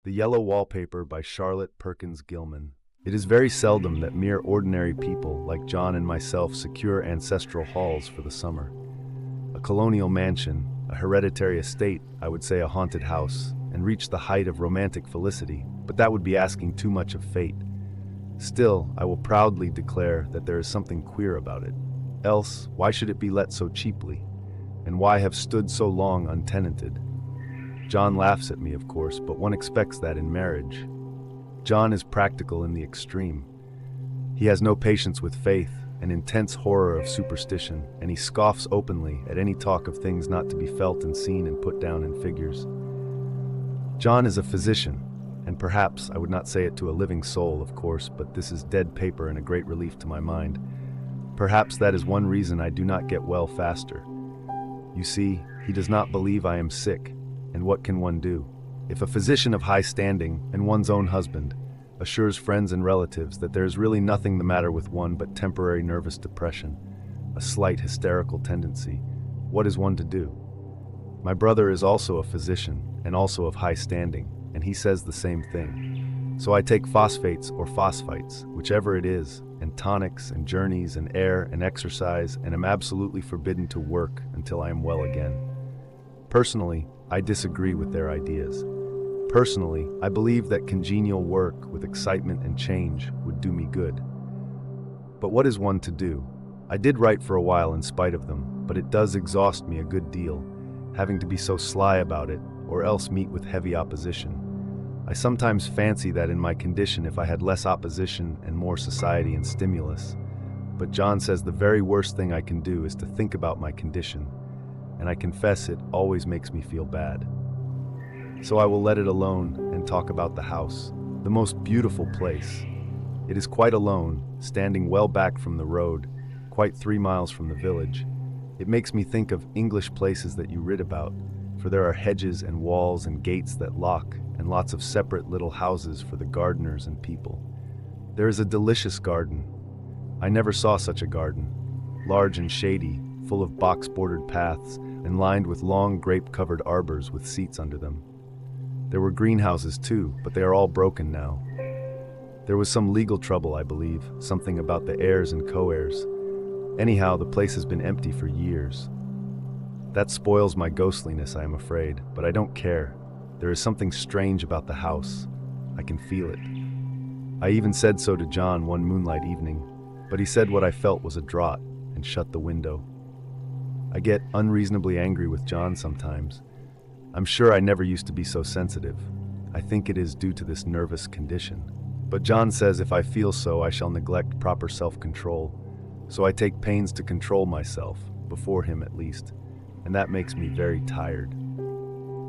The Yellow Wallpaper by Charlotte Perkins Gilman. It is very seldom that mere ordinary people like John and myself secure ancestral halls for the summer. A colonial mansion, a hereditary estate, I would say a haunted house, and reach the height of romantic felicity, but that would be asking too much of fate. Still, I will proudly declare that there is something queer about it. Else, why should it be let so cheaply? And why have stood so long untenanted? John laughs at me, of course, but one expects that in marriage. John is practical in the extreme. He has no patience with faith, an intense horror of superstition, and he scoffs openly at any talk of things not to be felt and seen and put down in figures. John is a physician, and perhaps I would not say it to a living soul, of course, but this is dead paper and a great relief to my mind. Perhaps that is one reason I do not get well faster. You see, he does not believe I am sick. And what can one do? If a physician of high standing, and one's own husband, assures friends and relatives that there is really nothing the matter with one but temporary nervous depression, a slight hysterical tendency, what is one to do? My brother is also a physician, and also of high standing, and he says the same thing. So I take phosphates or phosphites, whichever it is, and tonics and journeys and air and exercise, and am absolutely forbidden to work until I am well again. Personally, I disagree with their ideas. Personally, I believe that congenial work with excitement and change would do me good. But what is one to do? I did write for a while in spite of them, but it does exhaust me a good deal, having to be so sly about it, or else meet with heavy opposition. I sometimes fancy that in my condition if I had less opposition and more society and stimulus. But John says the very worst thing I can do is to think about my condition, and I confess it always makes me feel bad. So I will let it alone and talk about the house, the most beautiful place. It is quite alone, standing well back from the road, quite 3 miles from the village. It makes me think of English places that you read about, for there are hedges and walls and gates that lock, and lots of separate little houses for the gardeners and people. There is a delicious garden. I never saw such a garden, large and shady, full of box-bordered paths, and lined with long grape-covered arbors with seats under them. There were greenhouses too, but they are all broken now. There was some legal trouble, I believe, something about the heirs and co-heirs. Anyhow, the place has been empty for years. That spoils my ghostliness, I am afraid, but I don't care. There is something strange about the house. I can feel it. I even said so to John one moonlight evening, but he said what I felt was a draught and shut the window. I get unreasonably angry with John sometimes. I'm sure I never used to be so sensitive. I think it is due to this nervous condition. But John says if I feel so, I shall neglect proper self-control. So I take pains to control myself, before him at least, and that makes me very tired.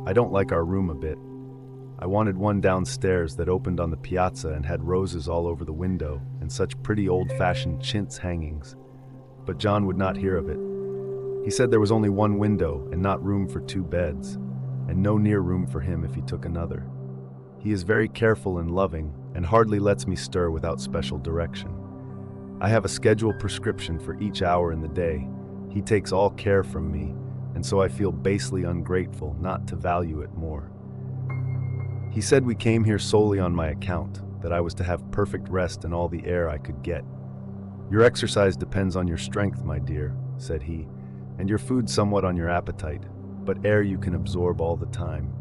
I don't like our room a bit. I wanted one downstairs that opened on the piazza and had roses all over the window and such pretty old-fashioned chintz hangings. But John would not hear of it. He said there was only one window and not room for 2 beds, and no near room for him if he took another. He is very careful and loving, and hardly lets me stir without special direction. I have a scheduled prescription for each hour in the day. He takes all care from me, and so I feel basely ungrateful not to value it more. He said we came here solely on my account, that I was to have perfect rest and all the air I could get. Your exercise depends on your strength, my dear, said he, and your food somewhat on your appetite, but air you can absorb all the time.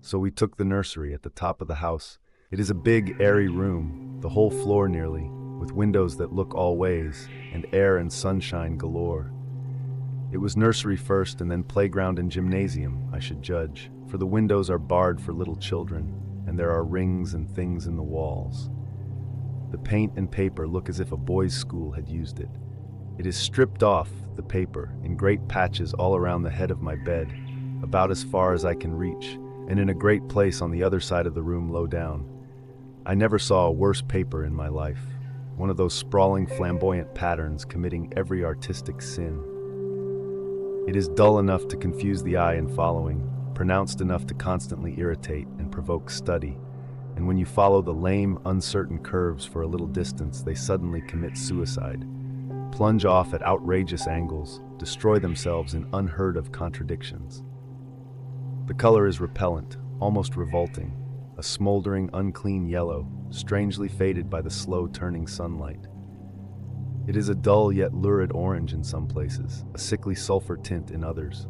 So we took the nursery at the top of the house. It is a big, airy room, the whole floor nearly, with windows that look all ways, and air and sunshine galore. It was nursery first and then playground and gymnasium, I should judge, for the windows are barred for little children, and there are rings and things in the walls. The paint and paper look as if a boys' school had used it. It is stripped off, the paper, in great patches all around the head of my bed, about as far as I can reach, and in a great place on the other side of the room low down. I never saw a worse paper in my life, one of those sprawling flamboyant patterns committing every artistic sin. It is dull enough to confuse the eye in following, pronounced enough to constantly irritate and provoke study, and when you follow the lame, uncertain curves for a little distance, they suddenly commit suicide, plunge off at outrageous angles, destroy themselves in unheard of contradictions. The color is repellent, almost revolting. a smoldering, unclean yellow, strangely faded by the slow turning sunlight. It is a dull yet lurid orange in some places, a sickly sulfur tint in others.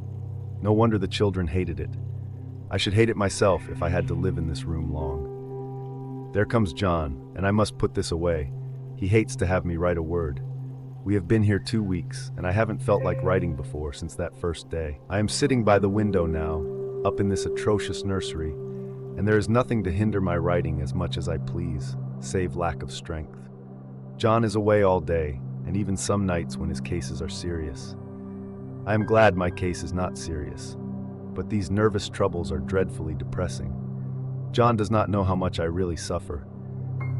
No wonder the children hated it. I should hate it myself if I had to live in this room long. There comes John, and I must put this away. He hates to have me write a word. We have been here 2 weeks, and I haven't felt like writing before since that first day. I am sitting by the window now, up in this atrocious nursery, and there is nothing to hinder my writing as much as I please, save lack of strength. John is away all day, and even some nights when his cases are serious. I am glad my case is not serious, but these nervous troubles are dreadfully depressing. John does not know how much I really suffer.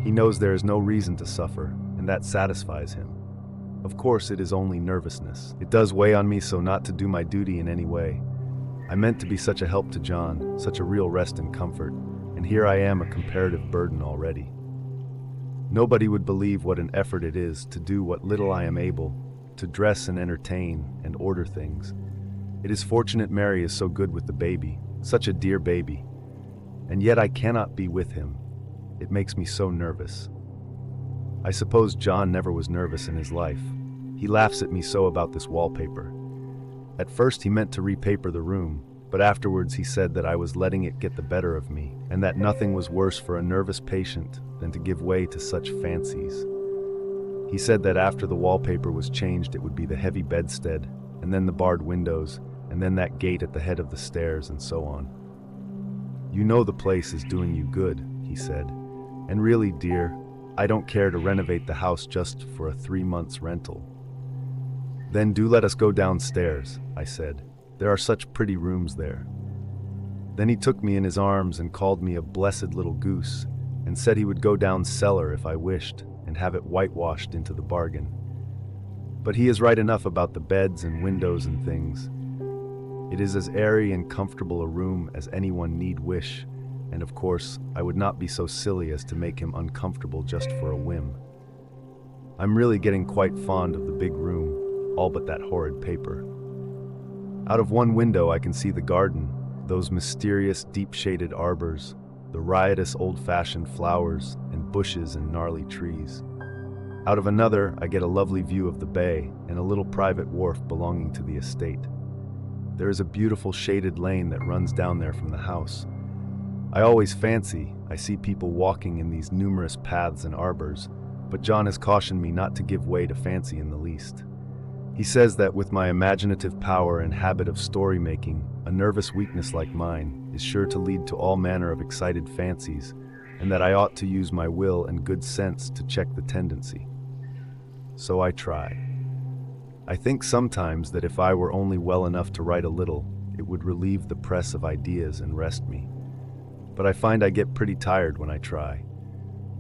He knows there is no reason to suffer, and that satisfies him. Of course, it is only nervousness. It does weigh on me so not to do my duty in any way. I meant to be such a help to John, such a real rest and comfort, and here I am a comparative burden already. Nobody would believe what an effort it is to do what little I am able, to dress and entertain and order things. It is fortunate Mary is so good with the baby, such a dear baby, and yet I cannot be with him. It makes me so nervous. I suppose John never was nervous in his life. He laughs at me so about this wallpaper. At first he meant to repaper the room, but afterwards he said that I was letting it get the better of me, and that nothing was worse for a nervous patient than to give way to such fancies. He said that after the wallpaper was changed it would be the heavy bedstead, and then the barred windows, and then that gate at the head of the stairs, and so on. You know the place is doing you good, he said, and really, dear, I don't care to renovate the house just for a 3 months rental. Then do let us go downstairs, I said. There are such pretty rooms there. Then he took me in his arms and called me a blessed little goose, and said he would go down cellar if I wished, and have it whitewashed into the bargain. But he is right enough about the beds and windows and things. It is as airy and comfortable a room as anyone need wish, and of course, I would not be so silly as to make him uncomfortable just for a whim. I'm really getting quite fond of the big room, all but that horrid paper. Out of one window I can see the garden, those mysterious deep-shaded arbors, the riotous old-fashioned flowers and bushes and gnarly trees. Out of another I get a lovely view of the bay and a little private wharf belonging to the estate. There is a beautiful shaded lane that runs down there from the house. I always fancy I see people walking in these numerous paths and arbors, but John has cautioned me not to give way to fancy in the least. He says that with my imaginative power and habit of story-making, a nervous weakness like mine is sure to lead to all manner of excited fancies, and that I ought to use my will and good sense to check the tendency. So I try. I think sometimes that if I were only well enough to write a little, it would relieve the press of ideas and rest me. But I find I get pretty tired when I try.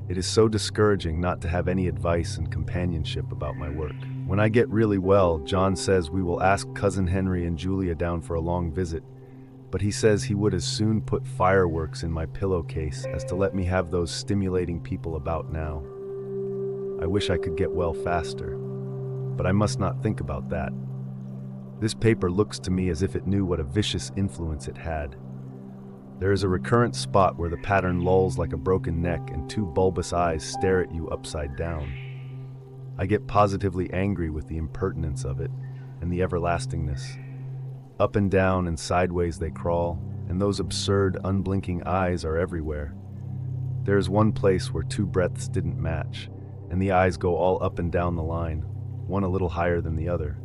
It is so discouraging not to have any advice and companionship about my work. When I get really well, John says we will ask Cousin Henry and Julia down for a long visit, but he says he would as soon put fireworks in my pillowcase as to let me have those stimulating people about now. I wish I could get well faster, but I must not think about that. This paper looks to me as if it knew what a vicious influence it had. There is a recurrent spot where the pattern lolls like a broken neck and 2 bulbous eyes stare at you upside down. I get positively angry with the impertinence of it and the everlastingness. Up and down and sideways they crawl, and those absurd, unblinking eyes are everywhere. There is one place where 2 breadths didn't match, and the eyes go all up and down the line, one a little higher than the other.